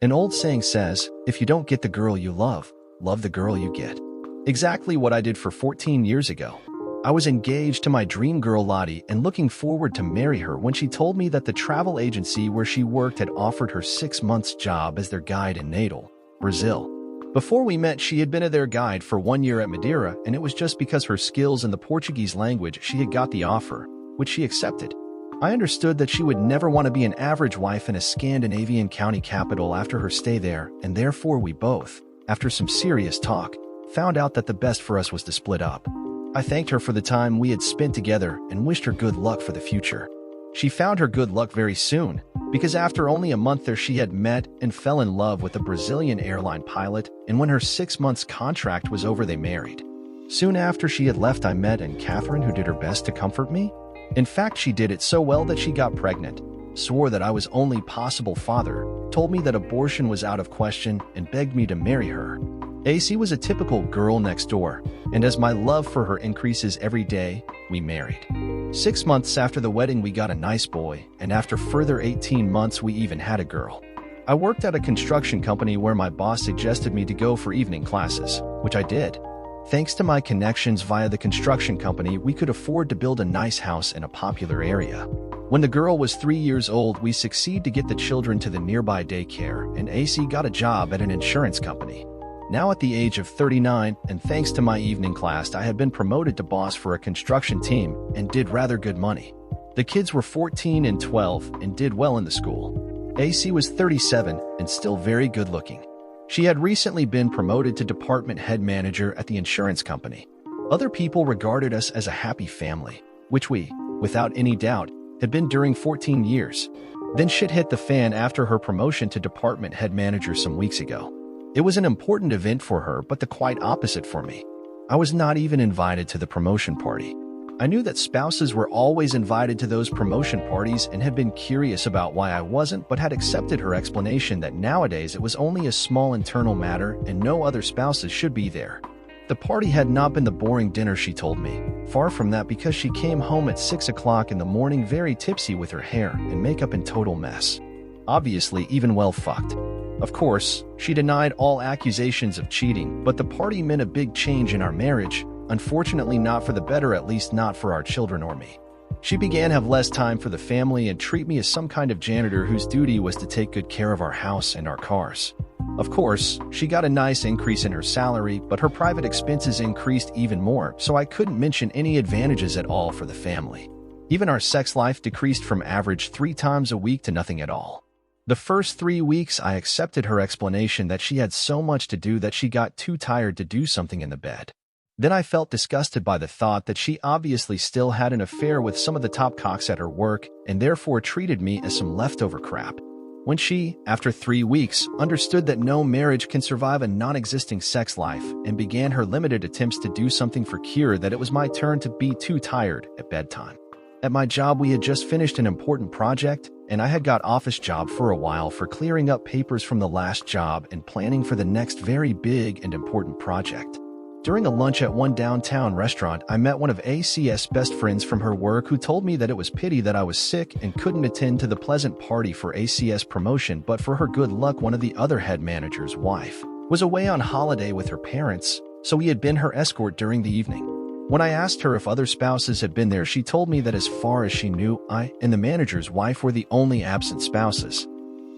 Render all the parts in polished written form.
An old saying says, if you don't get the girl you love, love the girl you get. Exactly what I did for 14 years ago. I was engaged to my dream girl Lottie and looking forward to marry her when she told me that the travel agency where she worked had offered her 6 months job as their guide in Natal, Brazil. Before we met, she had been their guide for 1 year at Madeira, and it was just because her skills in the Portuguese language she had got the offer, which she accepted. I understood that she would never want to be an average wife in a Scandinavian county capital after her stay there, and therefore we both, after some serious talk, found out that the best for us was to split up. I thanked her for the time we had spent together and wished her good luck for the future. She found her good luck very soon, because after only a month there she had met and fell in love with a Brazilian airline pilot, and when her 6 months contract was over they married. Soon after she had left I met Catherine, who did her best to comfort me. In fact, she did it so well that she got pregnant, swore that I was only possible father, told me that abortion was out of question, and begged me to marry her. AC was a typical girl next door, and as my love for her increases every day, we married. 6 months after the wedding we got a nice boy, and after further 18 months we even had a girl. I worked at a construction company where my boss suggested me to go for evening classes, which I did. Thanks to my connections via the construction company, we could afford to build a nice house in a popular area. When the girl was 3 years old, we succeeded to get the children to the nearby daycare, and AC got a job at an insurance company. Now at the age of 39, and thanks to my evening class, I had been promoted to boss for a construction team and did rather good money. The kids were 14 and 12 and did well in the school. AC was 37 and still very good looking. She had recently been promoted to department head manager at the insurance company. Other people regarded us as a happy family, which we, without any doubt, had been during 14 years. Then shit hit the fan after her promotion to department head manager some weeks ago. It was an important event for her, but the quite opposite for me. I was not even invited to the promotion party. I knew that spouses were always invited to those promotion parties and had been curious about why I wasn't, but had accepted her explanation that nowadays it was only a small internal matter and no other spouses should be there. The party had not been the boring dinner she told me. Far from that, because she came home at 6 o'clock in the morning very tipsy with her hair and makeup in total mess. Obviously even well fucked. Of course, she denied all accusations of cheating, but the party meant a big change in our marriage. Unfortunately not for the better, at least not for our children or me. She began to have less time for the family and treat me as some kind of janitor whose duty was to take good care of our house and our cars. Of course, she got a nice increase in her salary, but her private expenses increased even more, so I couldn't mention any advantages at all for the family. Even our sex life decreased from average 3 times a week to nothing at all. The first 3 weeks I accepted her explanation that she had so much to do that she got too tired to do something in the bed. Then I felt disgusted by the thought that she obviously still had an affair with some of the top cocks at her work and therefore treated me as some leftover crap. When she, after 3 weeks, understood that no marriage can survive a non-existing sex life and began her limited attempts to do something for cure, that it was my turn to be too tired at bedtime. At my job, we had just finished an important project, and I had got office job for a while for clearing up papers from the last job and planning for the next very big and important project. During a lunch at one downtown restaurant, I met one of AC's best friends from her work who told me that it was pity that I was sick and couldn't attend to the pleasant party for AC's promotion, but for her good luck, one of the other head manager's wife was away on holiday with her parents, so he had been her escort during the evening. When I asked her if other spouses had been there, she told me that as far as she knew, I and the manager's wife were the only absent spouses.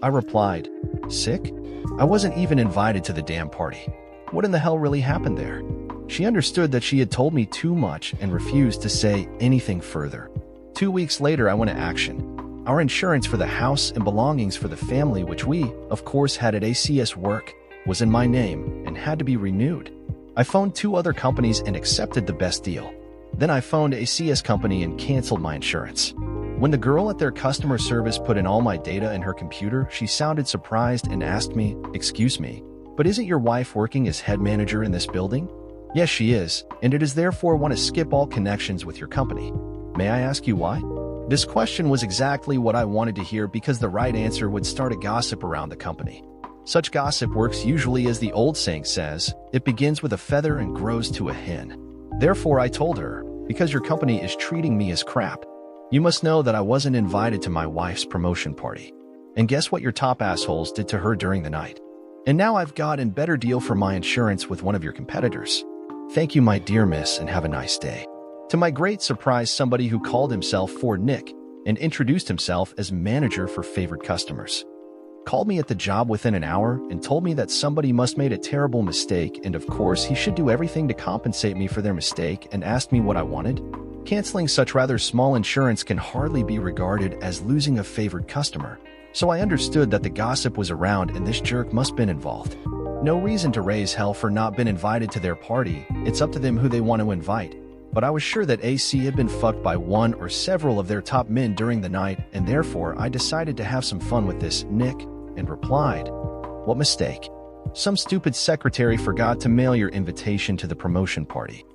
I replied, "Sick? I wasn't even invited to the damn party. What in the hell really happened there?" She understood that she had told me too much and refused to say anything further. 2 weeks later, I went to action. Our insurance for the house and belongings for the family, which we, of course, had at ACS work, was in my name and had to be renewed. I phoned 2 other companies and accepted the best deal. Then I phoned ACS company and canceled my insurance. When the girl at their customer service put in all my data in her computer, she sounded surprised and asked me, "Excuse me, but isn't your wife working as head manager in this building?" "Yes, she is, and it is therefore want to skip all connections with your company." "May I ask you why?" This question was exactly what I wanted to hear, because the right answer would start a gossip around the company. Such gossip works usually as the old saying says, it begins with a feather and grows to a hen. Therefore I told her, "Because your company is treating me as crap. You must know that I wasn't invited to my wife's promotion party." And guess what your top assholes did to her during the night? And now I've got a better deal for my insurance with one of your competitors. Thank you, my dear miss, and have a nice day. To my great surprise, somebody who called himself Ford Nick and introduced himself as manager for favored customers called me at the job within an hour and told me that somebody must made a terrible mistake, and of course he should do everything to compensate me for their mistake, and asked me what I wanted. Canceling such rather small insurance can hardly be regarded as losing a favored customer, so I understood that the gossip was around and this jerk must been involved. No reason to raise hell for not been invited to their party. It's up to them who they want to invite. But I was sure that AC had been fucked by one or several of their top men during the night, and therefore I decided to have some fun with this Nick, and replied, "What mistake? Some stupid secretary forgot to mail your invitation to the promotion party."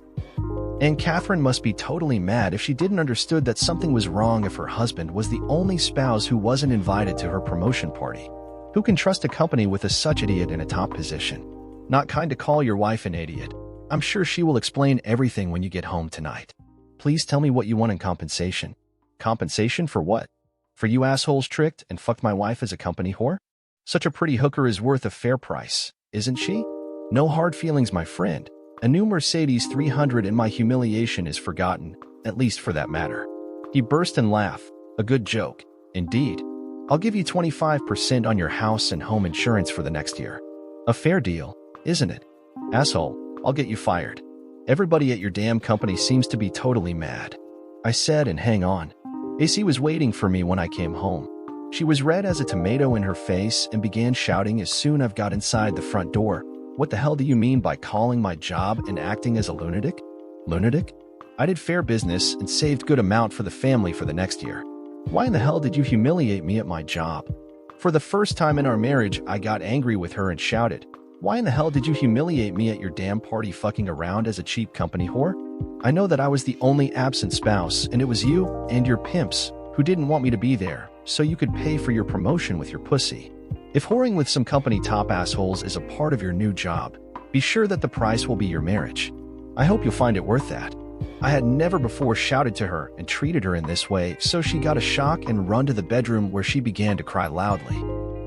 And Catherine must be totally mad if she didn't understood that something was wrong if her husband was the only spouse who wasn't invited to her promotion party. Who can trust a company with a such idiot in a top position? Not kind to call your wife an idiot. I'm sure she will explain everything when you get home tonight. Please tell me what you want in compensation. Compensation for what? For you assholes tricked and fucked my wife as a company whore? Such a pretty hooker is worth a fair price, isn't she? No hard feelings, my friend. A new Mercedes 300 and my humiliation is forgotten, at least for that matter. He burst in laugh. A good joke. Indeed. I'll give you 25% on your house and home insurance for the next year. A fair deal, isn't it? Asshole, I'll get you fired. Everybody at your damn company seems to be totally mad. I said, and hang on. AC was waiting for me when I came home. She was red as a tomato in her face and began shouting as soon as I got inside the front door. What the hell do you mean by calling my job and acting as a lunatic? Lunatic? I did fair business and saved good amount for the family for the next year. Why in the hell did you humiliate me at my job? For the first time in our marriage, I got angry with her and shouted, "Why in the hell did you humiliate me at your damn party fucking around as a cheap company whore? I know that I was the only absent spouse, and it was you and your pimps who didn't want me to be there, so you could pay for your promotion with your pussy. If whoring with some company top assholes is a part of your new job, be sure that the price will be your marriage. I hope you'll find it worth that." I had never before shouted to her and treated her in this way, so she got a shock and run to the bedroom where she began to cry loudly.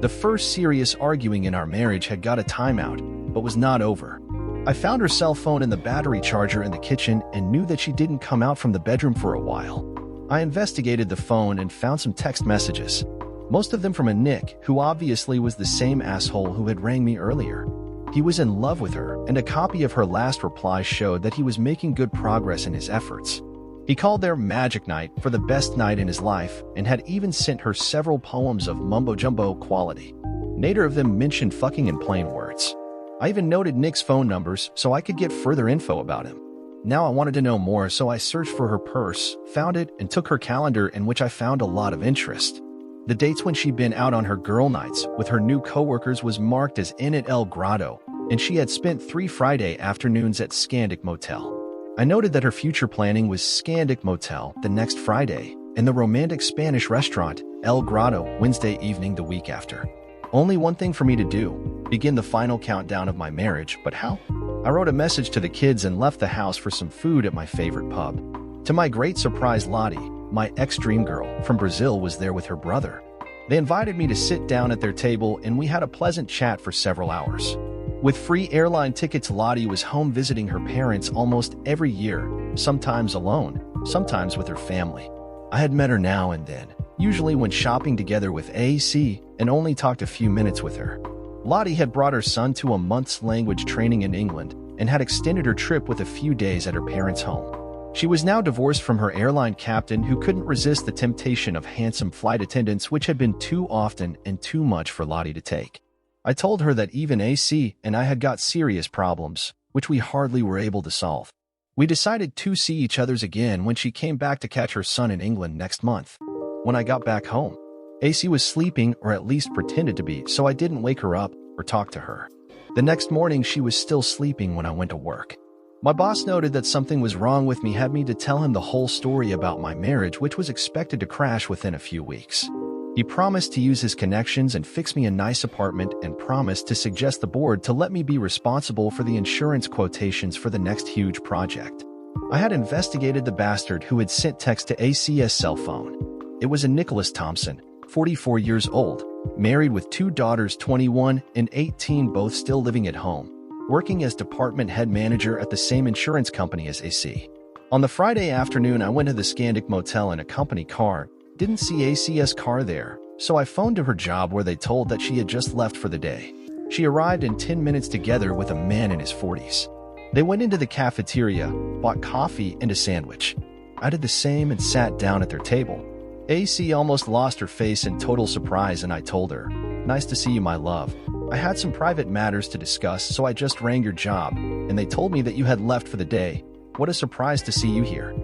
The first serious arguing in our marriage had got a timeout, but was not over. I found her cell phone and the battery charger in the kitchen and knew that she didn't come out from the bedroom for a while. I investigated the phone and found some text messages, most of them from a Nick, who obviously was the same asshole who had rang me earlier. He was in love with her, and a copy of her last reply showed that he was making good progress in his efforts. He called their magic night for the best night in his life and had even sent her several poems of mumbo-jumbo quality. Neither of them mentioned fucking in plain words. I even noted Nick's phone numbers so I could get further info about him. Now I wanted to know more, so I searched for her purse, found it, and took her calendar, in which I found a lot of interest. The dates when she'd been out on her girl nights with her new coworkers was marked as in at El Grotto, and she had spent 3 Friday afternoons at Scandic Motel. I noted that her future planning was Scandic Motel the next Friday and the romantic Spanish restaurant El Grotto Wednesday evening the week after. Only one thing for me to do, begin the final countdown of my marriage, but how? I wrote a message to the kids and left the house for some food at my favorite pub. To my great surprise, Lottie, my ex-dream girl from Brazil, was there with her brother. They invited me to sit down at their table and we had a pleasant chat for several hours. With free airline tickets, Lottie was home visiting her parents almost every year, sometimes alone, sometimes with her family. I had met her now and then, usually when shopping together with AC, and only talked a few minutes with her. Lottie had brought her son to a month's language training in England and had extended her trip with a few days at her parents' home. She was now divorced from her airline captain, who couldn't resist the temptation of handsome flight attendants, which had been too often and too much for Lottie to take. I told her that even AC and I had got serious problems, which we hardly were able to solve. We decided to see each other's again when she came back to catch her son in England next month. When I got back home, AC was sleeping, or at least pretended to be, so I didn't wake her up or talk to her. The next morning, she was still sleeping when I went to work. My boss noted that something was wrong with me, had me to tell him the whole story about my marriage, which was expected to crash within a few weeks. He promised to use his connections and fix me a nice apartment, and promised to suggest the board to let me be responsible for the insurance quotations for the next huge project. I had investigated the bastard who had sent text to AC's cell phone. It was a Nicholas Thompson, 44 years old, Married with 2 daughters, 21 and 18, both still living at home, working as department head manager at the same insurance company as AC. On the Friday afternoon, I went to the Scandic Motel in a company car. Didn't see AC's car there, so I phoned to her job where they told that she had just left for the day. She arrived in 10 minutes together with a man in his 40s. They went into the cafeteria, bought coffee and a sandwich. I did the same and sat down at their table. AC almost lost her face in total surprise, and I told her, "Nice to see you, my love. I had some private matters to discuss, so I just rang your job, and they told me that you had left for the day. What a surprise to see you here."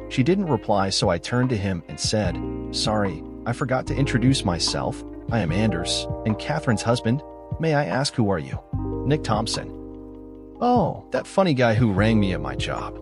She didn't reply, so I turned to him and said, "Sorry, I forgot to introduce myself. I am Anders, and Catherine's husband. May I ask, who are you?" "Nick Thompson." "Oh, that funny guy who rang me at my job.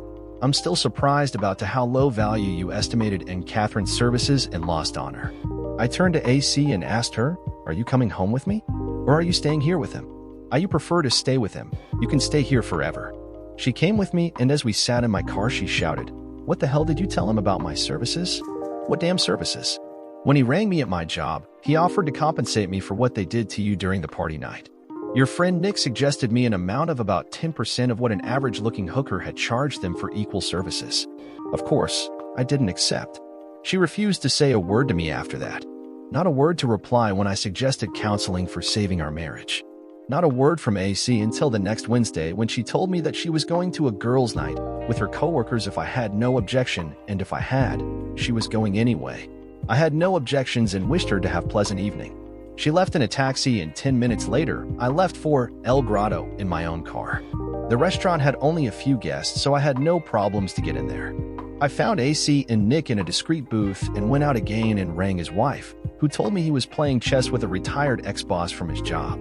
I'm still surprised about how low value you estimated in Catherine's services and lost on her." I turned to AC and asked her, "Are you coming home with me? Or are you staying here with him? You prefer to stay with him. You can stay here forever." She came with me, and as we sat in my car, she shouted, "What the hell did you tell him about my services? What damn services? When he rang me at my job, he offered to compensate me for what they did to you during the party night. Your friend Nick suggested me an amount of about 10% of what an average-looking hooker had charged them for equal services. Of course, I didn't accept. She refused to say a word to me after that. Not a word to reply when I suggested counseling for saving our marriage. Not a word from AC until the next Wednesday, when she told me that she was going to a girls' night with her coworkers if I had no objection, and if I had, she was going anyway. I had no objections and wished her to have a pleasant evening. She left in a taxi, and 10 minutes later, I left for El Grotto in my own car. The restaurant had only a few guests, so I had no problems to get in there. I found AC and Nick in a discreet booth and went out again and rang his wife, who told me he was playing chess with a retired ex-boss from his job.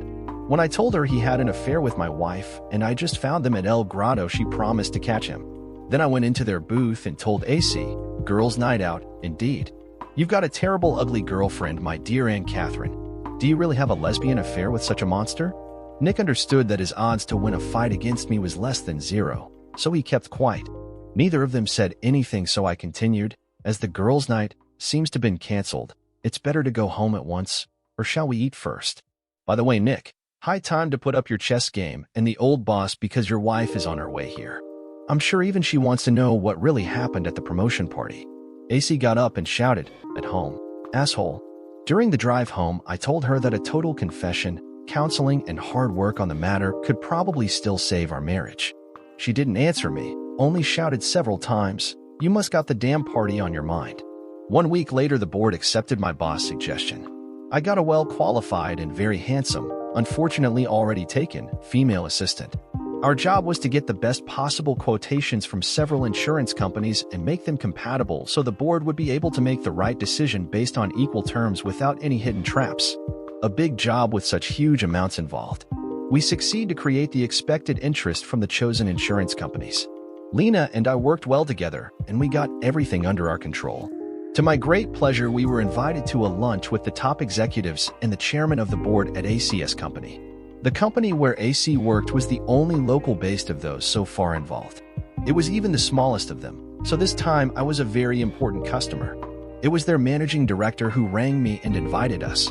When I told her he had an affair with my wife and I just found them at El Grotto, she promised to catch him. Then I went into their booth and told AC, "Girls' night out, indeed. You've got a terrible, ugly girlfriend, my dear Aunt Catherine. Do you really have a lesbian affair with such a monster?" Nick understood that his odds to win a fight against me was less than zero, so he kept quiet. Neither of them said anything, so I continued, "As the girls' night seems to have been canceled, it's better to go home at once, or shall we eat first? By the way, Nick, high time to put up your chess game and the old boss, because your wife is on her way here. I'm sure even she wants to know what really happened at the promotion party." AC got up and shouted, "At home, asshole." During the drive home, I told her that a total confession, counseling, and hard work on the matter could probably still save our marriage. She didn't answer me, only shouted several times, "You must got the damn party on your mind." 1 week later, the board accepted my boss' suggestion. I got a well-qualified and very handsome, unfortunately already taken, female assistant. Our job was to get the best possible quotations from several insurance companies and make them compatible so the board would be able to make the right decision based on equal terms without any hidden traps. A big job with such huge amounts involved. We succeed to create the expected interest from the chosen insurance companies. Lena and I worked well together, and we got everything under our control. To my great pleasure, we were invited to a lunch with the top executives and the chairman of the board at ACS company. The company where AC worked was the only local-based of those so far involved. It was even the smallest of them, so this time I was a very important customer. It was their managing director who rang me and invited us.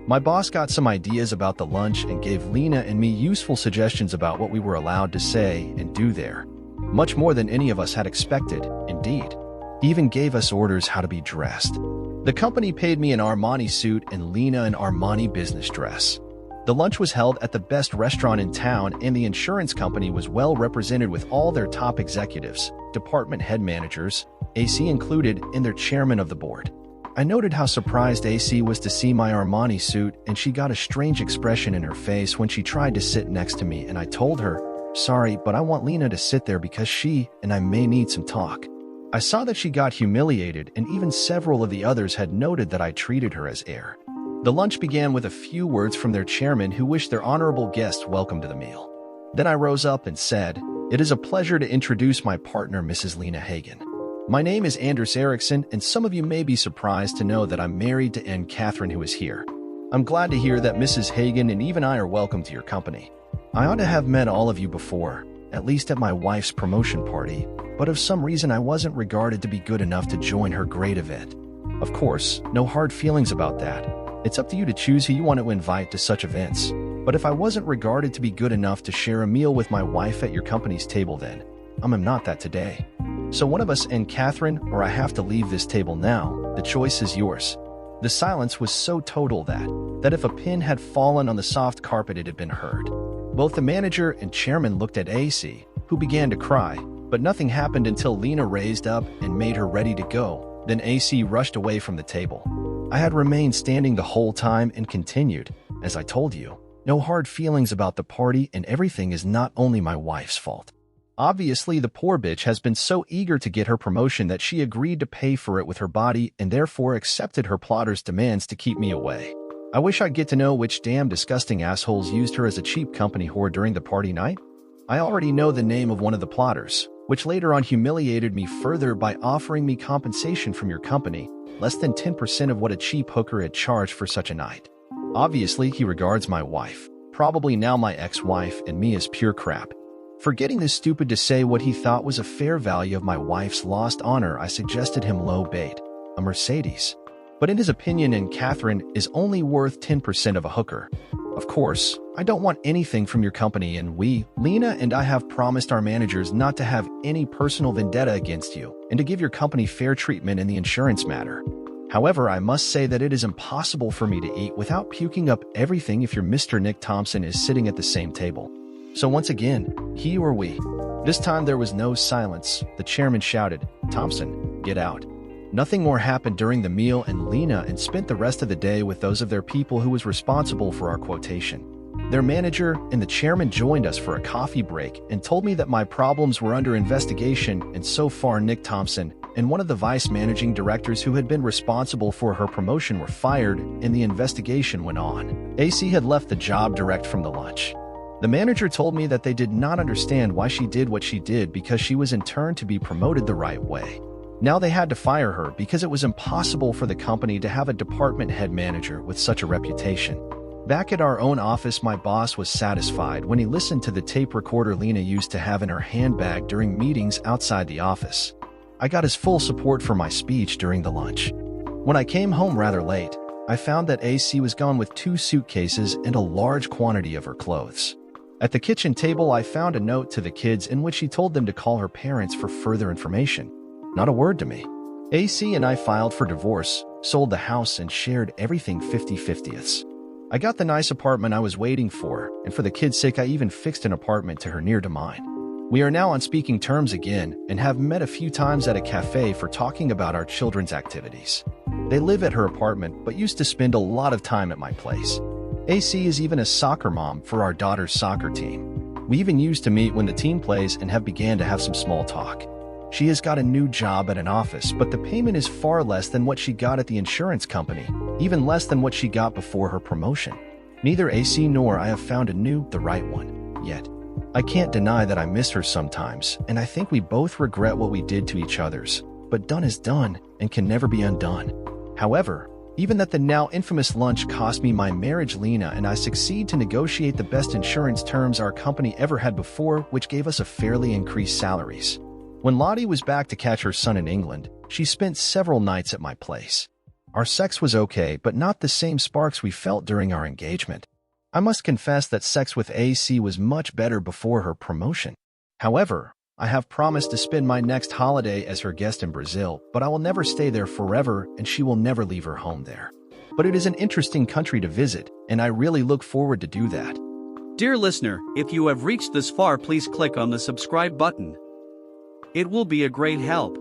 My boss got some ideas about the lunch and gave Lena and me useful suggestions about what we were allowed to say and do there. Much more than any of us had expected, indeed. He even gave us orders how to be dressed. The company paid me an Armani suit and Lena an Armani business dress. The lunch was held at the best restaurant in town, and the insurance company was well represented with all their top executives, department head managers, AC included, and their chairman of the board. I noted how surprised AC was to see my Armani suit, and she got a strange expression in her face when she tried to sit next to me, and I told her, "Sorry, but I want Lena to sit there because she and I may need some talk." I saw that she got humiliated, and even several of the others had noted that I treated her as air. The lunch began with a few words from their chairman, who wished their honorable guests welcome to the meal. Then I rose up and said, "It is a pleasure to introduce my partner, Mrs. Lena Hagen. My name is Anders Eriksson, and some of you may be surprised to know that I'm married to Aunt Catherine, who is here. I'm glad to hear that Mrs. Hagen and even I are welcome to your company. I ought to have met all of you before, at least at my wife's promotion party, but of some reason I wasn't regarded to be good enough to join her great event. Of course, no hard feelings about that. It's up to you to choose who you want to invite to such events. But if I wasn't regarded to be good enough to share a meal with my wife at your company's table then, I'm not that today. So one of us and Catherine, or I have to leave this table now. The choice is yours. The silence was so total that if a pin had fallen on the soft carpet it had been heard. Both the manager and chairman looked at AC, who began to cry, but nothing happened until Lena raised up and made her ready to go. Then AC rushed away from the table. I had remained standing the whole time and continued, as I told you, no hard feelings about the party and everything is not only my wife's fault. Obviously, the poor bitch has been so eager to get her promotion that she agreed to pay for it with her body and therefore accepted her plotter's demands to keep me away. I wish I'd get to know which damn disgusting assholes used her as a cheap company whore during the party night. I already know the name of one of the plotters, which later on humiliated me further by offering me compensation from your company, less than 10% of what a cheap hooker had charged for such a night. Obviously, he regards my wife, probably now my ex-wife, and me as pure crap. Forgetting this stupid to say what he thought was a fair value of my wife's lost honor, I suggested him low bait, a Mercedes. But in his opinion, and Catherine is only worth 10% of a hooker. Of course, I don't want anything from your company, and we, Lena and I, have promised our managers not to have any personal vendetta against you and to give your company fair treatment in the insurance matter. However, I must say that it is impossible for me to eat without puking up everything if your Mr. Nick Thompson is sitting at the same table. So once again, he or we. This time there was no silence. The chairman shouted, "Thompson, get out." Nothing more happened during the meal, and Lena and spent the rest of the day with those of their people who was responsible for our quotation. Their manager and the chairman joined us for a coffee break and told me that my problems were under investigation, and so far Nick Thompson and one of the vice managing directors who had been responsible for her promotion were fired, and the investigation went on. AC had left the job direct from the lunch. The manager told me that they did not understand why she did what she did because she was in turn to be promoted the right way. Now they had to fire her because it was impossible for the company to have a department head manager with such a reputation. Back at our own office, my boss was satisfied when he listened to the tape recorder Lena used to have in her handbag during meetings outside the office. I got his full support for my speech during the lunch. When I came home rather late, I found that AC was gone with 2 suitcases and a large quantity of her clothes. At the kitchen table, I found a note to the kids in which he told them to call her parents for further information. Not a word to me. AC and I filed for divorce, sold the house, and shared everything 50-50ths. I got the nice apartment I was waiting for, and for the kids' sake I even fixed an apartment to her near to mine. We are now on speaking terms again and have met a few times at a cafe for talking about our children's activities. They live at her apartment but used to spend a lot of time at my place. AC is even a soccer mom for our daughter's soccer team. We even used to meet when the team plays and have began to have some small talk. She has got a new job at an office, but the payment is far less than what she got at the insurance company, even less than what she got before her promotion. Neither AC nor I have found the right one, yet. I can't deny that I miss her sometimes, and I think we both regret what we did to each other's, but done is done and can never be undone. However, even that the now infamous lunch cost me my marriage, Lena and I succeed to negotiate the best insurance terms our company ever had before, which gave us a fairly increased salaries. When Lottie was back to catch her son in England, she spent several nights at my place. Our sex was okay, but not the same sparks we felt during our engagement. I must confess that sex with AC was much better before her promotion. However, I have promised to spend my next holiday as her guest in Brazil, but I will never stay there forever and she will never leave her home there. But it is an interesting country to visit, and I really look forward to do that. Dear listener, if you have reached this far, please click on the subscribe button. It will be a great help.